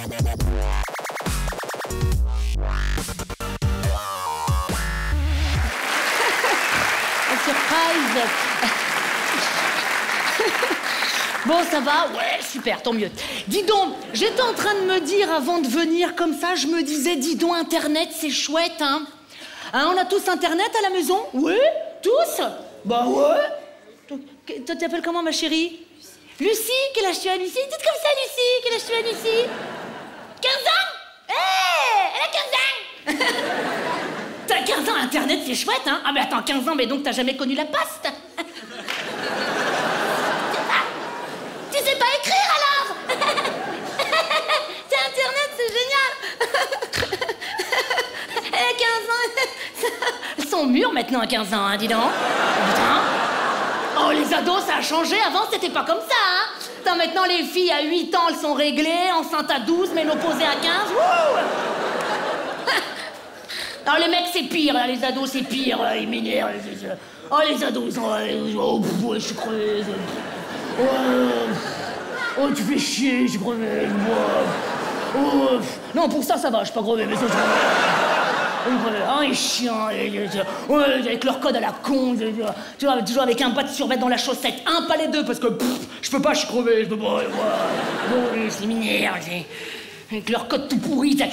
Surprise. Bon, ça va? Ouais, super, tant mieux. Dis donc, j'étais en train de me dire avant de venir comme ça, je me disais, dis donc, Internet, c'est chouette, hein? Hein, on a tous Internet à la maison? Oui? Tous? Bah ouais. Toi, t'appelles comment, ma chérie? Lucie? Quel âge tu as, Lucie? Dites comme ça, Lucie. Quel âge tu as, Lucie? 15 ans? Hé, elle a 15 ans. T'as 15 ans, Internet, c'est chouette, hein? Ah, mais attends, 15 ans, mais donc t'as jamais connu la poste? Tu sais pas écrire, alors? C'est Internet, c'est génial. Elle a 15 ans. Elles sont mûres maintenant à 15 ans, hein, dis donc. Putain. Oh, les ados, ça a changé. Avant, c'était pas comme ça, hein? Attends, maintenant, les filles à 8 ans, elles sont réglées, enceintes à 12, ménopausées à 15. Wouh! Non, les mecs, c'est pire, hein, les ados, c'est pire, ils m'énervent. Oh, les ados, ils sont... Oh, ouais, je suis crevé. Oh, tu fais chier, je suis crevé, moi. Oh, non, pour ça va, je suis pas crevé, mais ça, je suis crevé. Oh, les chiens, ouais, avec leur code à la con, tu vois, toujours avec un bas de survêt dans la chaussette, un pas les deux, parce que je peux pas, je suis crevé, je peux pas, bon, c'est m'énerve, avec leur code tout pourri, ça...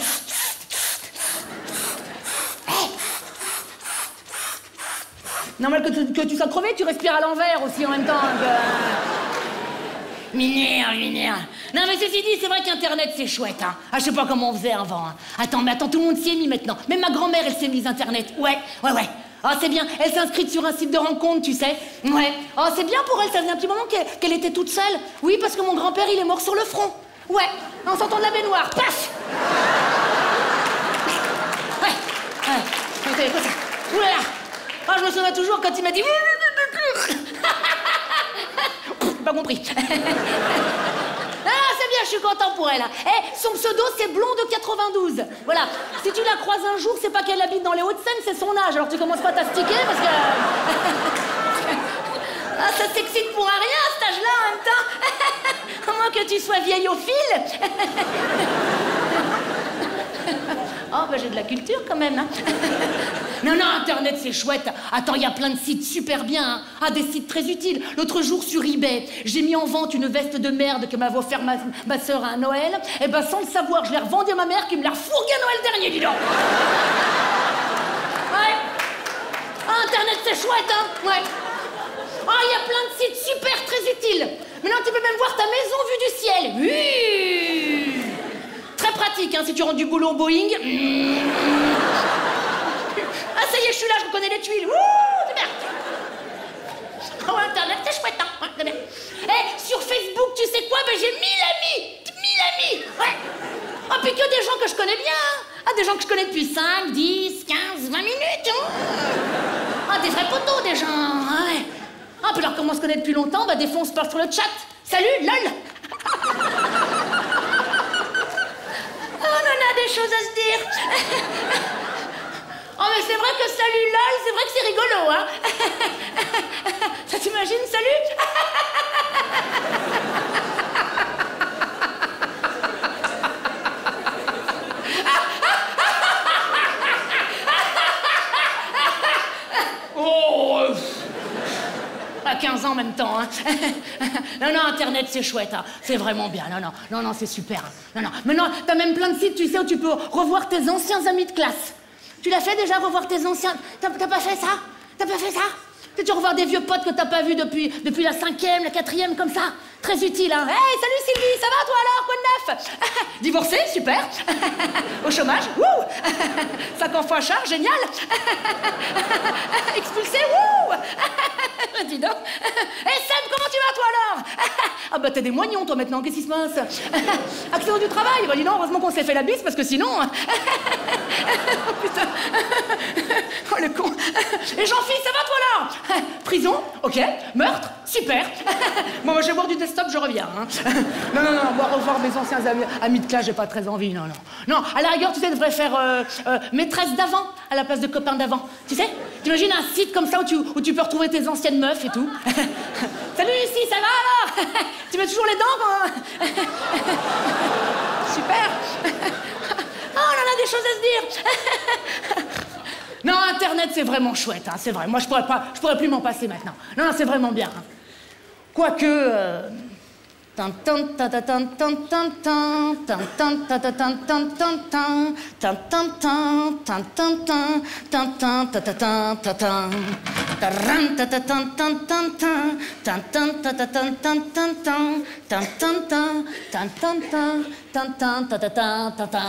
Normal que tu sois crevé, tu respires à l'envers aussi en même temps. M'énerve. Non mais ceci dit, c'est vrai qu'Internet c'est chouette, hein. Ah, je sais pas comment on faisait avant, hein. Attends, tout le monde s'y est mis maintenant. Même ma grand-mère, elle s'est mise Internet. Ouais. Ah, c'est bien, elle s'est inscrite sur un site de rencontre, tu sais. Ouais. Ah, c'est bien pour elle, ça faisait un petit moment qu'elle était toute seule. Oui, parce que mon grand-père, il est mort sur le front. Ouais, en sortant de la baignoire. Paf. Ouais. T'avais quoi ça? Ouh là là. Ah, je me souviens toujours quand il m'a dit... Pas compris. Ah, c'est bien, je suis content pour elle. Eh, son pseudo, c'est Blonde92. Voilà. Si tu la croises un jour, c'est pas qu'elle habite dans les Hauts-de-Seine, c'est son âge. Alors tu commences pas à t'astiquer parce que... Ah, ça s'excite pour un rien, à cet âge-là, en même temps. À moins que tu sois vieillophile. Oh, bah j'ai de la culture quand même, hein. Non, Internet, c'est chouette. Attends, il y a plein de sites super bien, hein. Ah, des sites très utiles. L'autre jour, sur eBay, j'ai mis en vente une veste de merde que m'avait offert ma sœur à Noël. Et ben, sans le savoir, je l'ai revendue à ma mère qui me l'a refourguée à Noël dernier, dis donc. Ouais. Ah, Internet, c'est chouette, hein. Ouais. Ah, il y a plein de sites super très utiles. Maintenant, tu peux même voir ta maison vue du ciel. Oui. Très pratique, hein, si tu rentres du boulot au Boeing. Ah, ça y est, je suis là, je reconnais les tuiles. Ouh, c'est bien. Oh, Internet, c'est chouette, hein. Ouais, c'est bien. Eh, sur Facebook, tu sais quoi? Ben, j'ai 1000 amis. 1000 amis. Ouais. Ah, puis que des gens que je connais bien. Ah, des gens que je connais depuis 5, 10, 15, 20 minutes. Hein. Ah, des vrais potos, des gens. Ouais. Ah, puis alors, comme on se connaît depuis longtemps, bah, des fois, on se parle sur le chat. Salut, lol. Oh, on a des choses à se dire. Oh, mais c'est vrai que salut lol, c'est vrai que c'est rigolo, hein. Ça t'imagine, salut. Oh, à 15 ans en même temps, hein. Non, Internet, c'est chouette, hein. C'est vraiment bien. Non, c'est super. Non. Maintenant, t'as même plein de sites, tu sais, où tu peux revoir tes anciens amis de classe. Tu l'as fait déjà, revoir tes anciens... T'as pas fait ça? T'as pas fait ça? Tu revoir des vieux potes que t'as pas vus depuis la 5e, la 4e, comme ça. Très utile, hein. Hey, salut Sylvie, ça va toi alors? Quoi de neuf? Divorcée, super. Au chômage, wouh. 5 enfants à charge, génial. Expulsé, wouh. Dis donc. Hey Sam, comment tu vas toi alors? Ah bah t'es des moignons toi maintenant, qu'est-ce qui se passe? Accident du travail? Bah dis donc, heureusement qu'on s'est fait la bise parce que sinon... Oh putain. Oh le con. Et Jean-Philippe, ça va toi là? Prison, ok. Meurtre, super. Bon, moi je vais boire du desktop, je reviens. Hein. Non, moi revoir mes anciens amis de classe, j'ai pas très envie, non. Non, à la rigueur, tu sais, je devrais faire maîtresse d'avant à la place de copain d'avant. Tu sais? T'imagines un site comme ça où tu peux retrouver tes anciennes meufs et tout. Salut Lucie, ça va alors? Tu mets toujours les dents quand... Super. Oh, on en a des choses à se dire. Non, Internet, c'est vraiment chouette, hein, c'est vrai. Moi, je pourrais plus m'en passer maintenant. Non, non, c'est vraiment bien. Hein. Quoique...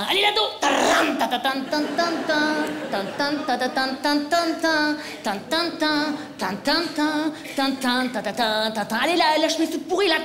Allez, l'ado. Allez, la chemise toute pourrie, là.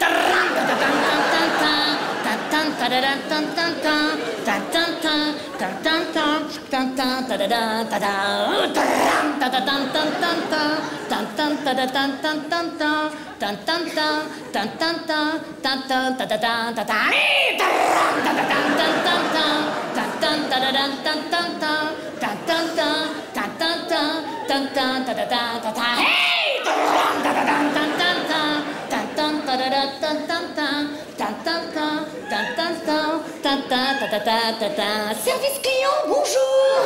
Service client, bonjour.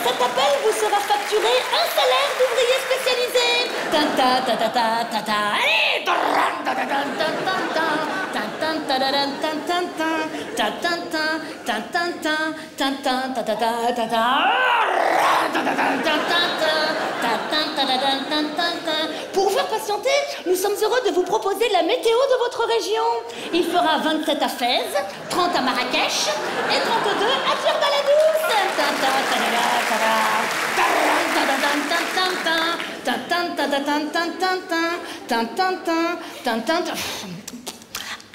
Cet appel vous sera facturé un salaire d'ouvrier spécialisé. Allez. Pour vous faire patienter, nous sommes heureux de vous proposer la météo de votre région. Il fera 27 à Fès, 30 à Marrakech et 32 à Djerba-la-Douce.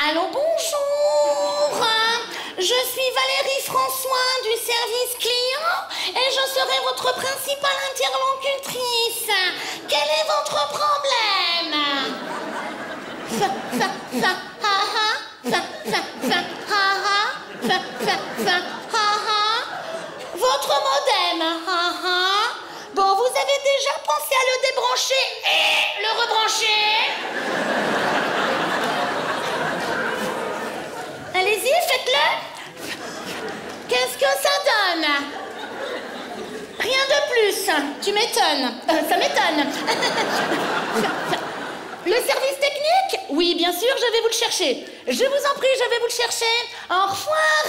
Allô, bonjour. Je suis Valérie François du service client et je serai votre principale interlocutrice. Quel est votre problème? Votre modem. Bon, vous avez déjà pensé à le débrancher et le rebrancher? Allez-y, faites-le. Qu'est-ce que ça donne? Rien de plus. Tu m'étonnes. Ça m'étonne. Le service technique? Oui, bien sûr, je vais vous le chercher. Je vous en prie, je vais vous le chercher. Au revoir.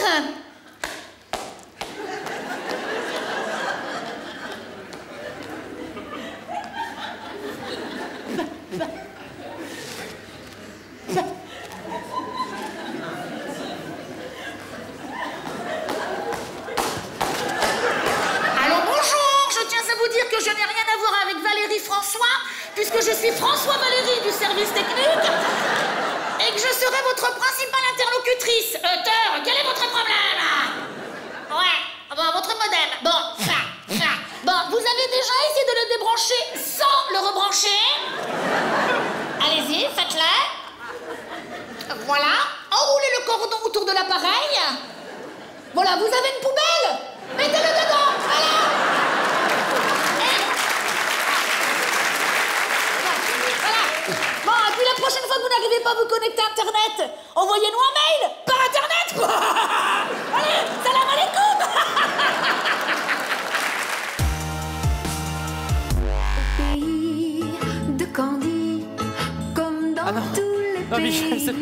Que je n'ai rien à voir avec Valérie François, puisque je suis François Valérie du service technique et que je serai votre principale interlocutrice. Quel est votre problème? Ouais, bon, votre modem. Bon, Bon, vous avez déjà essayé de le débrancher sans le rebrancher? Allez-y, faites-le. Voilà, enroulez le cordon autour de l'appareil. Voilà, vous avez une poubelle? Mettez-le dedans, voilà. Bon, et puis la prochaine fois que vous n'arrivez pas à vous connecter à Internet, envoyez-nous un mail par Internet. Allez, salam alaikum. Pays de Candy, comme dans tous les non, Michel, c'est...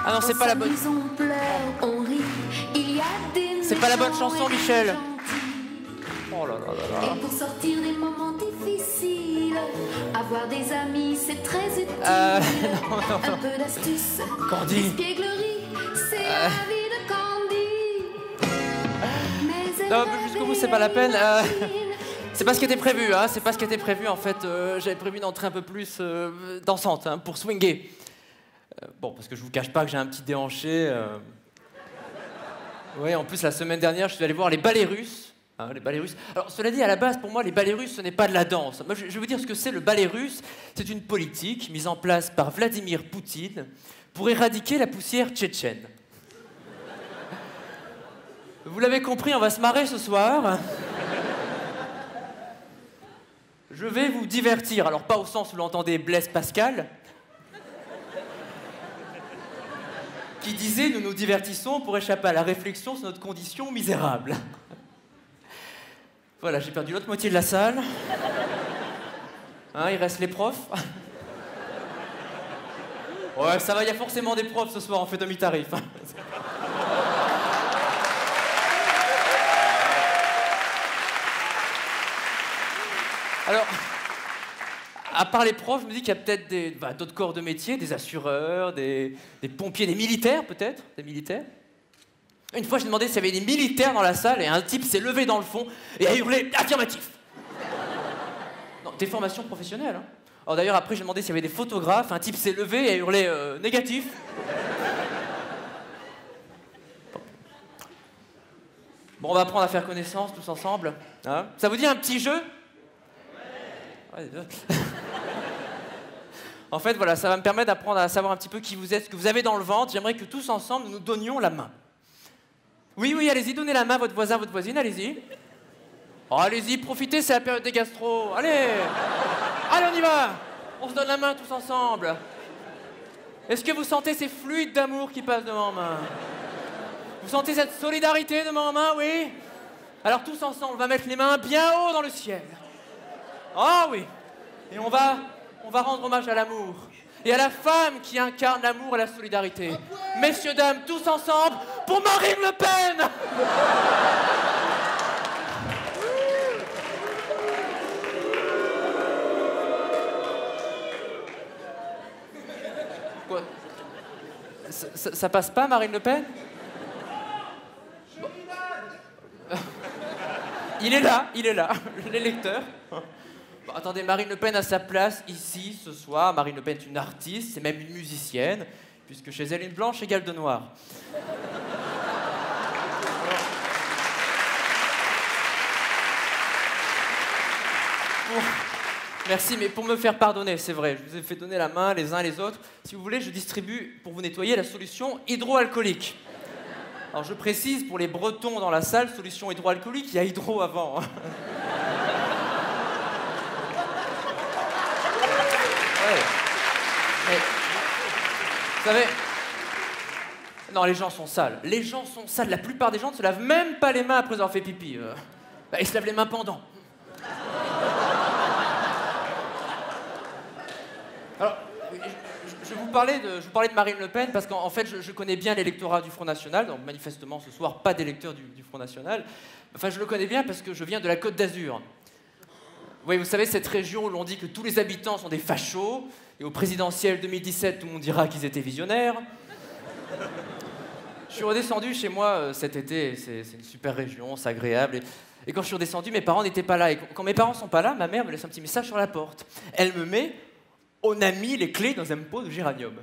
Ah non, c'est pas la bonne... C'est pas la bonne chanson, Michel. Oh là là là là. Et pour sortir des moments difficiles, avoir des amis, c'est très utile. Non. Un peu d'astuce, Candy. d'espièglerie, c'est la vie de Candy. Mais Non, mais jusqu'au bout, c'est pas la peine. C'est pas ce qui était prévu, hein. C'est pas ce qui était prévu, en fait. J'avais prévu une entrée un peu plus dansante, hein, pour swinger. Bon, parce que je vous cache pas que j'ai un petit déhanché. Ouais, en plus, la semaine dernière, je suis allé voir les ballets russes. Hein, les ballets russes. Alors, cela dit, à la base, pour moi, les ballets russes, ce n'est pas de la danse. Moi, je vais vous dire ce que c'est, le ballet russe. C'est une politique mise en place par Vladimir Poutine pour éradiquer la poussière tchétchène. Vous l'avez compris, on va se marrer ce soir. Je vais vous divertir. Alors, pas au sens où l'entendez Blaise Pascal. qui disait « Nous nous divertissons pour échapper à la réflexion sur notre condition misérable ». Voilà, j'ai perdu l'autre moitié de la salle. Hein, il reste les profs. Ouais, ça va, il y a forcément des profs ce soir, on fait demi-tarif. Alors, à part les profs, je me dis qu'il y a peut-être d'autres corps de métier, des assureurs, des pompiers, des militaires peut-être, des militaires. Une fois, j'ai demandé s'il y avait des militaires dans la salle et un type s'est levé dans le fond et a hurlé « affirmatif ». Non, des formations professionnelles. Hein. Alors d'ailleurs, après, j'ai demandé s'il y avait des photographes, un type s'est levé et a hurlé « négatif ». Bon, on va apprendre à faire connaissance tous ensemble. Hein. Ça vous dit un petit jeu ? Ouais. En fait, voilà, ça va me permettre d'apprendre à savoir un petit peu qui vous êtes, ce que vous avez dans le ventre. J'aimerais que tous ensemble, nous nous donnions la main. Oui, allez-y, donnez la main à votre voisin, votre voisine, allez-y. Oh, allez-y, profitez, c'est la période des gastro. Allez, on y va. On se donne la main tous ensemble. Est-ce que vous sentez ces fluides d'amour qui passent de main en main? Vous sentez cette solidarité de main en main, oui? Alors tous ensemble, on va mettre les mains bien haut dans le ciel. Oh oui. Et on va rendre hommage à l'amour. Et à la femme qui incarne l'amour et la solidarité. Messieurs, dames, tous ensemble, pour Marine Le Pen! Quoi? Ça passe pas, Marine Le Pen? Bon. Il est là, l'électeur. Bon, attendez, Marine Le Pen a sa place ici, ce soir. Marine Le Pen est une artiste, c'est même une musicienne, puisque chez elle, une blanche égale deux noirs. Merci, mais pour me faire pardonner, c'est vrai, je vous ai fait donner la main les uns et les autres. Si vous voulez, je distribue, pour vous nettoyer, la solution hydroalcoolique. Alors, je précise, pour les Bretons dans la salle, solution hydroalcoolique, il y a hydro avant. Hein. Ouais. Mais, vous savez... Non, les gens sont sales. Les gens sont sales. La plupart des gens ne se lavent même pas les mains après avoir fait pipi. Ils se lavent les mains pendant. Alors, je vous parlais de Marine Le Pen parce qu'en fait, je connais bien l'électorat du Front National. Donc, manifestement, ce soir, pas d'électeur du Front National. Enfin, je le connais bien parce que je viens de la Côte d'Azur. Oui, vous savez, cette région où l'on dit que tous les habitants sont des fachos, et au présidentiel 2017, tout le monde dira qu'ils étaient visionnaires. Je suis redescendu chez moi cet été, c'est une super région, c'est agréable. Et quand je suis redescendu, mes parents n'étaient pas là. Et quand mes parents sont pas là, ma mère me laisse un petit message sur la porte. Elle me met « On a mis les clés dans un pot de géranium ».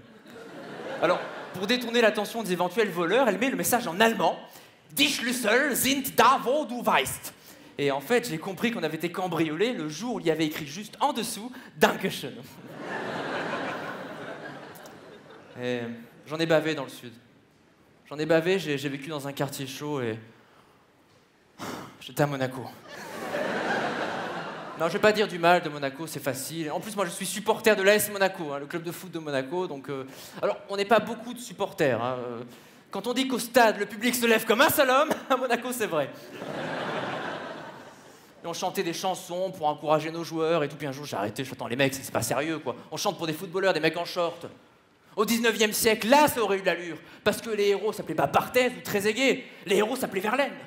Alors, pour détourner l'attention des éventuels voleurs, elle met le message en allemand « Die Schlüssel sind da, wo du weißt ». Et en fait, j'ai compris qu'on avait été cambriolé le jour où il y avait écrit juste en dessous « Dankeschön ». Et j'en ai bavé dans le sud. J'en ai bavé, j'ai vécu dans un quartier chaud et... J'étais à Monaco. Non, je vais pas dire du mal de Monaco, c'est facile. En plus, moi, je suis supporter de l'AS Monaco, hein, le club de foot de Monaco. Donc, alors, on n'est pas beaucoup de supporters. Hein. Quand on dit qu'au stade, le public se lève comme un seul homme, à Monaco, c'est vrai. Et on chantait des chansons pour encourager nos joueurs et tout. Puis un jour, j'ai arrêté, je dis, attends, les mecs, c'est pas sérieux, quoi. On chante pour des footballeurs, des mecs en short. Au 19e siècle, là, ça aurait eu de l'allure. Parce que les héros s'appelaient pas Barthez ou Trezeguet. Les héros s'appelaient Verlaine.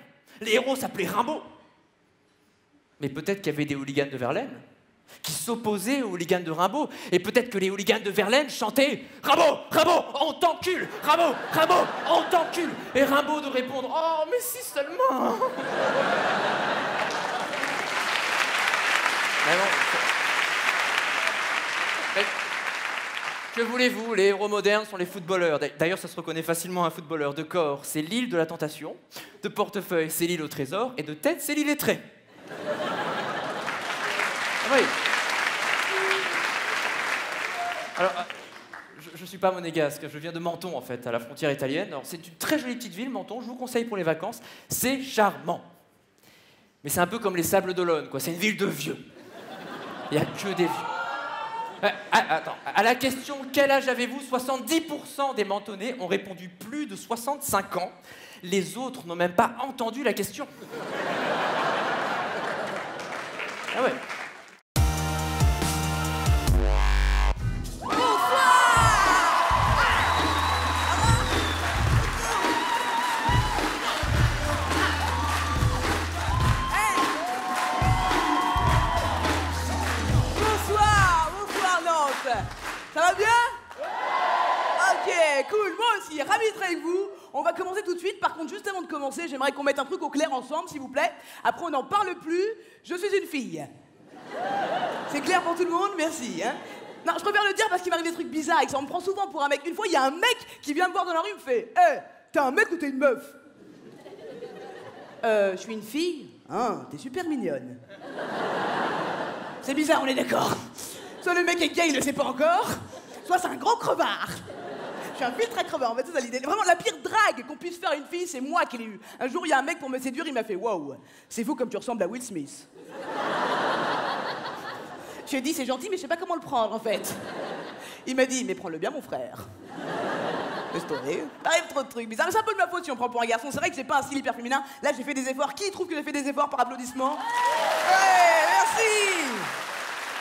Les héros s'appelaient Rimbaud. Mais peut-être qu'il y avait des hooligans de Verlaine qui s'opposaient aux hooligans de Rimbaud. Et peut-être que les hooligans de Verlaine chantaient « Rimbaud, Rimbaud, on t'encule! Rimbaud, Rimbaud, on t'encule !» Et Rimbaud de répondre « Oh, mais si seulement !» Mais bon... Mais... Que voulez-vous, les héros modernes sont les footballeurs. D'ailleurs, ça se reconnaît facilement un footballeur. De corps, c'est l'île de la tentation. De portefeuille, c'est l'île au trésor. Et de tête, c'est l'île lettrée. Oui. Alors, je ne suis pas monégasque, je viens de Menton, en fait, à la frontière italienne. Alors, c'est une très jolie petite ville, Menton, je vous conseille pour les vacances. C'est charmant. Mais c'est un peu comme les Sables d'Olonne, quoi. C'est une ville de vieux. Il n'y a que des vieux. Attends, à la question « Quel âge avez-vous » 70% des mentonnés ont répondu plus de 65 ans. Les autres n'ont même pas entendu la question. Ah ouais. Ça va bien? Ok, cool, moi aussi, ravi d'être avec vous. On va commencer tout de suite. Par contre, juste avant de commencer, j'aimerais qu'on mette un truc au clair ensemble, s'il vous plaît. Après, on n'en parle plus. Je suis une fille. C'est clair pour tout le monde? Merci. Hein? Non, je préfère le dire parce qu'il m'arrive des trucs bizarres et que ça me prend souvent pour un mec. Une fois, il y a un mec qui vient me voir dans la rue et me fait « Hé, t'es un mec ou t'es une meuf ?» Je suis une fille? Ah, t'es super mignonne. C'est bizarre, on est d'accord. Soit le mec est gay, il le sait pas encore, soit c'est un gros crevard. Je suis un filtre à crevard, en fait, c'est ça l'idée. Vraiment, la pire drague qu'on puisse faire à une fille, c'est moi qui l'ai eu. Un jour, il y a un mec pour me séduire, il m'a fait « Wow, c'est fou comme tu ressembles à Will Smith. » Je lui ai dit « C'est gentil, mais je sais pas comment le prendre, en fait. » Il m'a dit « Mais prends-le bien, mon frère. » Laisse tomber. Arrive trop de trucs bizarres. Mais c'est un peu de ma faute si on prend pour un garçon. C'est vrai que j'ai pas un style hyper féminin. Là, j'ai fait des efforts. Qui trouve que j'ai fait des efforts par applaudissement? Ouais, merci.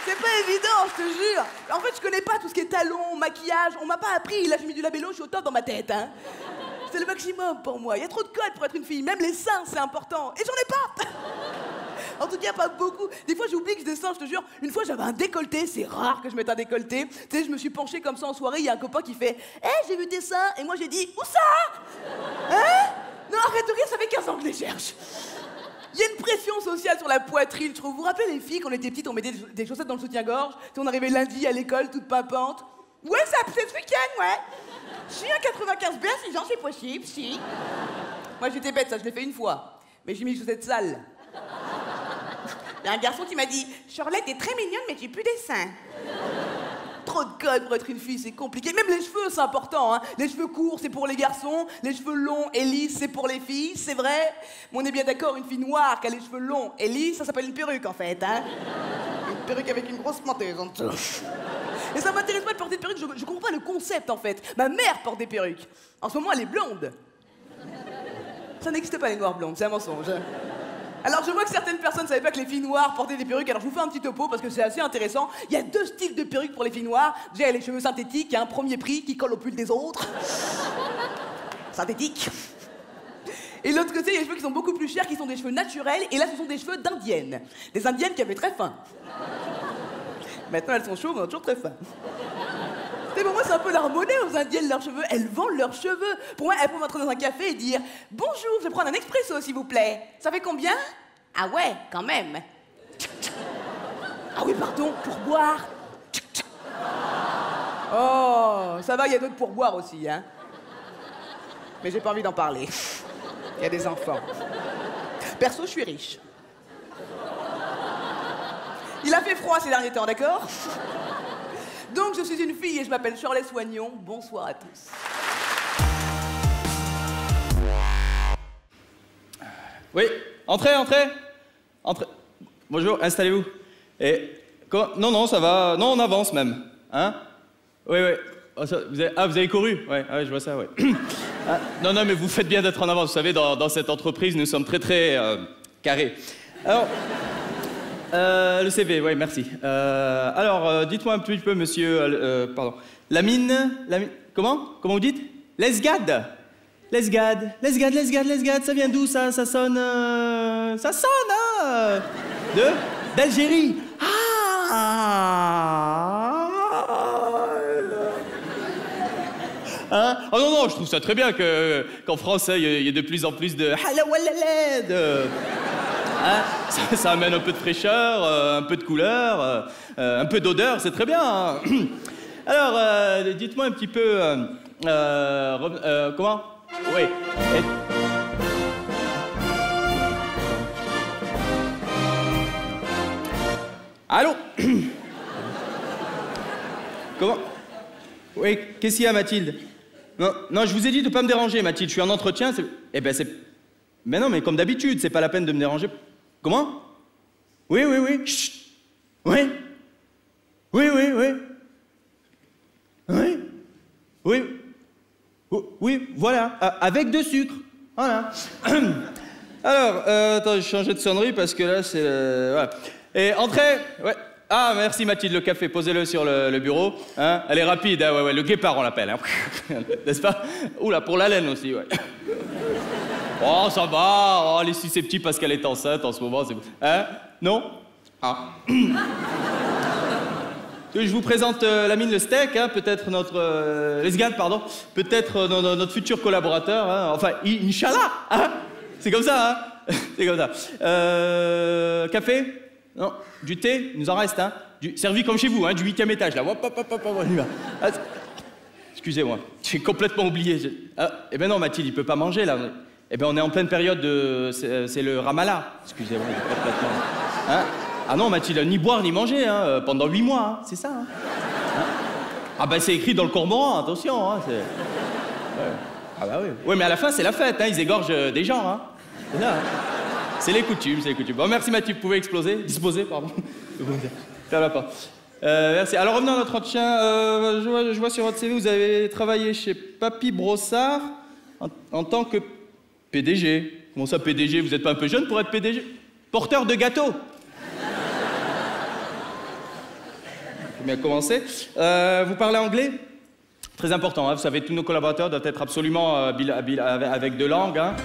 C'est pas évident, je te jure. En fait, je connais pas tout ce qui est talons, maquillage. On m'a pas appris. Là, j'ai mis du labello, je suis au top dans ma tête. Hein. C'est le maximum pour moi. Il y a trop de codes pour être une fille. Même les seins, c'est important. Et j'en ai pas. En tout cas, pas beaucoup. Des fois, j'oublie que j'ai des seins, je te jure. Une fois, j'avais un décolleté. C'est rare que je mette un décolleté. Tu sais, je me suis penchée comme ça en soirée. Il y a un copain qui fait « Hé, j'ai vu tes seins. » Et moi, j'ai dit « Où ça? Hein? Non, arrête de rire, ça fait 15 ans que je les cherche. Il y a une pression sociale sur la poitrine, je trouve. Vous vous rappelez les filles, quand on était petites, on mettait des chaussettes dans le soutien-gorge? On arrivait lundi à l'école, toute pimpante. Ouais, ça a poussé ce week-end, ouais. Je suis un 95 bien, si j'en c'est possible, si. Moi, j'étais bête, ça, je l'ai fait une fois. Mais j'ai mis les chaussettes sales. Il y a un garçon qui m'a dit « Charlotte, t'es très mignonne, mais j'ai plus des seins. » Trop de codes pour être une fille, c'est compliqué. Même les cheveux, c'est important. Hein. Les cheveux courts, c'est pour les garçons. Les cheveux longs et lisses, c'est pour les filles. C'est vrai. Mais on est bien d'accord, une fille noire qui a les cheveux longs et lisses, ça s'appelle une perruque, en fait. Hein. Une perruque avec une grosse menteuse en dessous. Et ça m'intéresse pas de porter de perruque, je comprends pas le concept, en fait. Ma mère porte des perruques. En ce moment, elle est blonde. Ça n'existe pas, les noirs blondes, c'est un mensonge. Alors, je vois que certaines personnes ne savaient pas que les filles noires portaient des perruques, alors je vous fais un petit topo parce que c'est assez intéressant. Il y a 2 styles de perruques pour les filles noires. Déjà, il y a les cheveux synthétiques, il y a un premier prix qui colle au pull des autres. Synthétique. Et de l'autre côté, il y a des cheveux qui sont beaucoup plus chers, qui sont des cheveux naturels, et là, ce sont des cheveux d'indiennes. Des indiennes qui avaient très faim. Maintenant, elles sont chauves, mais elles ont toujours très faim. Mais pour moi, c'est un peu leur monnaie aux indiennes, leurs cheveux. Elles vendent leurs cheveux. Pour moi, elles peuvent entrer dans un café et dire « Bonjour, je vais prendre un expresso, s'il vous plaît. Ça fait combien ?»« Ah ouais, quand même. »« Ah oui, pardon, pour boire. » Oh, ça va, il y a d'autres pourboires aussi, hein. Mais j'ai pas envie d'en parler. Il y a des enfants. Perso, je suis riche. Il a fait froid ces derniers temps, d'accord? Donc, je suis une fille et je m'appelle Shirley Soignon. Bonsoir à tous. Oui, entrez, entrez. Entrez. Bonjour, installez-vous. Et comment... Non, non, ça va. Non, on avance même. Hein? Oui, oui. Oh, ça, vous avez couru? Ouais, je vois ça, ouais. Ah, non, non, mais vous faites bien d'être en avance. Vous savez, dans cette entreprise, nous sommes très, très carrés. Alors... le CV, oui, merci. Alors, dites-moi un petit peu, monsieur... pardon. Lamine... Comment vous dites? Lesgade. Lesgade, ça vient d'où, ça? Ça sonne... Ça sonne, hein? D'Algérie. Ah! Hein? Oh non, non, je trouve ça très bien qu'en France, il y ait de plus en plus de... Hein? Ça amène un peu de fraîcheur, un peu de couleur, un peu d'odeur, c'est très bien. Hein? Alors, dites-moi un petit peu... comment? Oui. Allô? Comment? Oui, qu'est-ce qu'il y a, Mathilde? Non, non, je vous ai dit de ne pas me déranger, Mathilde, je suis en entretien, c'est... Eh ben, c'est... Mais non, mais comme d'habitude, c'est pas la peine de me déranger. Comment? Oui. Chut. Oui. Oui. Oui. Oui, voilà, avec de sucre. Voilà. Alors, attends, j'ai changé de sonnerie parce que là, c'est... voilà. Et entrez. Ouais. Ah, merci Mathilde, le café, posez-le sur le bureau. Hein. Elle est rapide, hein, ouais, le guépard, on l'appelle. Hein. N'est-ce pas? Oula, pour la laine aussi, ouais. Oh, ça va, oh, elle est susceptible parce qu'elle est enceinte en ce moment. Hein? Non? Ah. Je vous présente Lamine le steak, hein, peut-être notre... Lesgane, pardon. Peut-être notre futur collaborateur. Hein. Enfin, Inch'Allah, hein. C'est comme ça, hein. C'est comme ça. Café? Non. Du thé? Il nous en reste, hein. Servi comme chez vous, hein, du 8e étage, là. Hop, hop, hop, hop, on y va. Ah, excusez-moi, j'ai complètement oublié. Eh ben non, Mathilde, il peut pas manger, là. Eh ben on est en pleine période de... C'est le Ramallah. Excusez-moi, complètement... Hein? Ah non, Mathilde, ni boire ni manger, hein, pendant 8 mois, hein. C'est ça, hein. Hein? Ah ben c'est écrit dans le Cormoran, attention, hein. Ouais. Ah bah oui. Oui, mais à la fin, c'est la fête, hein. Ils égorgent des gens, hein. C'est ça, hein. C'est les coutumes, c'est les coutumes. Bon, merci Mathilde, vous pouvez disposer, pardon. Ça va pas. Merci. Alors, revenons à notre entretien. Je vois sur votre CV, vous avez travaillé chez Papy Brossard en tant que PDG. Comment ça, PDG? Vous n'êtes pas un peu jeune pour être PDG? Porteur de gâteau. Faut bien commencer. Vous parlez anglais? Très important, hein. Vous savez, tous nos collaborateurs doivent être absolument avec deux langues. Hein.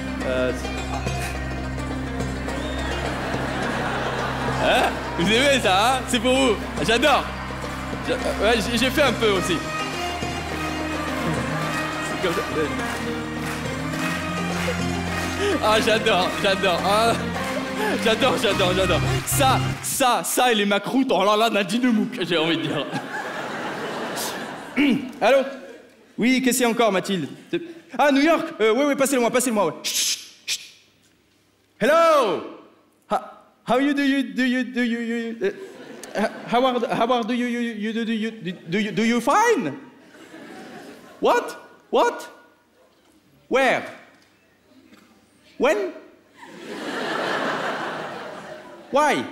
Hein? Vous aimez ça, hein? C'est pour vous. J'adore. Ouais, j'ai fait un peu aussi. C'est comme ça. Ah, j'adore. Ah, j'adore. Ça et les macroutes, oh là là, Nadine Mouk, j'ai envie de dire. Allô? Oui, qu'est-ce qu'il y a encore, Mathilde? Ah, New York? Oui, passez-le-moi, ouais. Chut. Hello? How do you fine? What? Where? When? Why?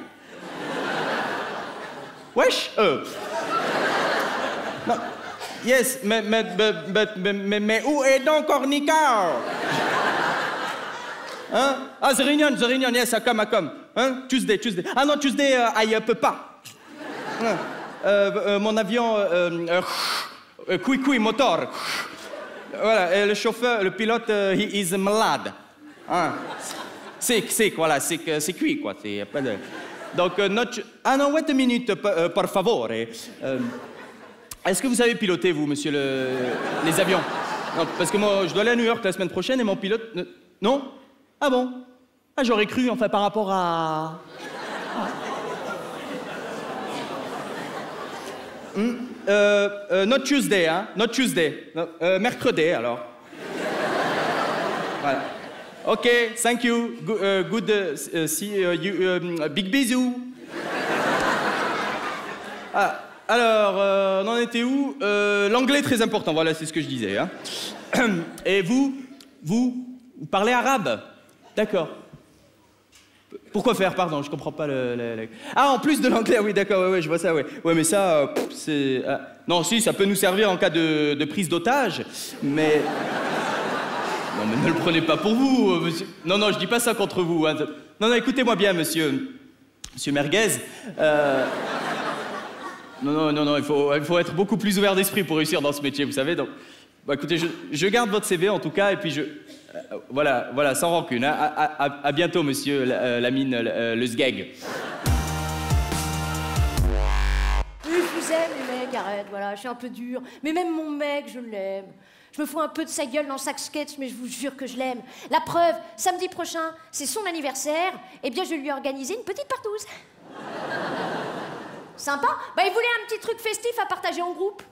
Wesh? No. Yes, mais où est donc Ornicar? Hein? Ah, the reunion, yes, I come. Hein? Tuesday. Ah non, Tuesday, I peux pas. Mon avion, moteur. Voilà, et le chauffeur, le pilote, he is malade. Hein? Sick, voilà, c'est cuit, quoi. C'est pas de... Donc, ah non, wait a minute, par favor. Est-ce que vous savez piloter, vous, monsieur les avions? Non, parce que moi, je dois aller à New York la semaine prochaine et mon pilote... Non? Ah bon? Ah, j'aurais cru, enfin, par rapport à... Not Tuesday, hein? Not Tuesday. Mercredi, alors. Voilà. OK, thank you. Good, see you. Big bisous. Ah, alors, on en était où? L'anglais est très important, voilà, c'est ce que je disais. Hein. Et vous parlez arabe? D'accord. Pourquoi faire, pardon, je comprends pas Ah, en plus de l'anglais, oui, d'accord, ouais, je vois ça, ouais. Ouais, mais ça, c'est... Non, si, ça peut nous servir en cas de prise d'otage, mais... Non, mais ne le prenez pas pour vous, monsieur... Non, je dis pas ça contre vous, hein. Non, écoutez-moi bien, monsieur Merguez. Non, il faut être beaucoup plus ouvert d'esprit pour réussir dans ce métier, vous savez, donc... Bah, écoutez, je garde votre CV, en tout cas, et puis voilà, sans rancune. Hein. À bientôt, monsieur Lamine le Sgeg. Oui, je vous aime, les mecs, arrête, voilà, je suis un peu dur. Mais même mon mec, je l'aime. Je me fous un peu de sa gueule dans chaque sketch, mais je vous jure que je l'aime. La preuve, samedi prochain, c'est son anniversaire, eh bien, je lui ai organisé une petite partouze. Sympa? Bah, il voulait un petit truc festif à partager en groupe.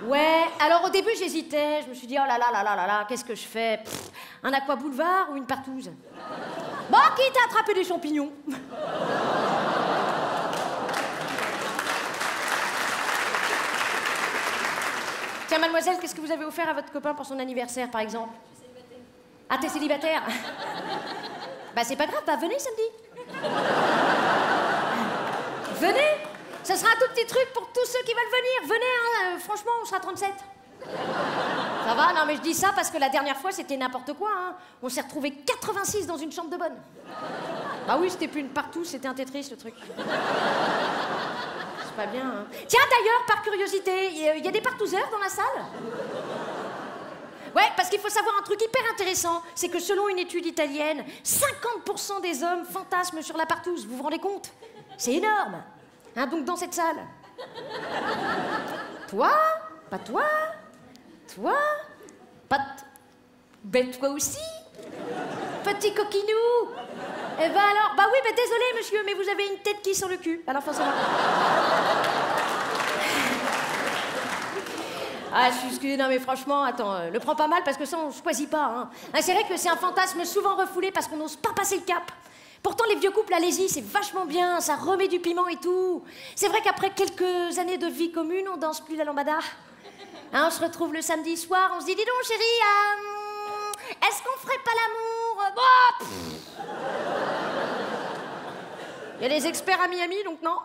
Ouais, alors au début j'hésitais, je me suis dit oh là là, qu'est-ce que je fais? Un aqua boulevard ou une partouze? Bon, quitte à attraper des champignons. Tiens, mademoiselle, qu'est-ce que vous avez offert à votre copain pour son anniversaire, par exemple? Je suis célibataire. Ah, t'es célibataire? Bah c'est pas grave, bah venez samedi. Venez. Ça sera un tout petit truc pour tous ceux qui veulent venir. Venez, hein, franchement, on sera 37. Ça va? Non, mais je dis ça parce que la dernière fois, c'était n'importe quoi, hein. On s'est retrouvés 86 dans une chambre de bonne. Bah oui, c'était plus une partout, c'était un Tetris, le truc. C'est pas bien, hein. Tiens, d'ailleurs, par curiosité, il y a des partouzeurs dans la salle? Ouais, parce qu'il faut savoir un truc hyper intéressant, c'est que selon une étude italienne, 50% des hommes fantasment sur la partouze, vous vous rendez compte? C'est énorme, hein, donc dans cette salle. Toi? Pas toi? Toi? Pas ben toi aussi? Petit coquinou? Eh ben alors, bah oui, mais désolé monsieur, mais vous avez une tête qui sent le cul, alors forcément. Ah, excusez, non mais franchement, attends, le prends pas mal parce que ça on choisit pas, hein. C'est vrai que c'est un fantasme souvent refoulé parce qu'on n'ose pas passer le cap. Pourtant les vieux couples, allez-y, c'est vachement bien, ça remet du piment et tout. C'est vrai qu'après quelques années de vie commune, on danse plus la lambada. Hein, on se retrouve le samedi soir, on se dit, dis donc chérie, est-ce qu'on ferait pas l'amour? Il y a les experts à Miami, donc non.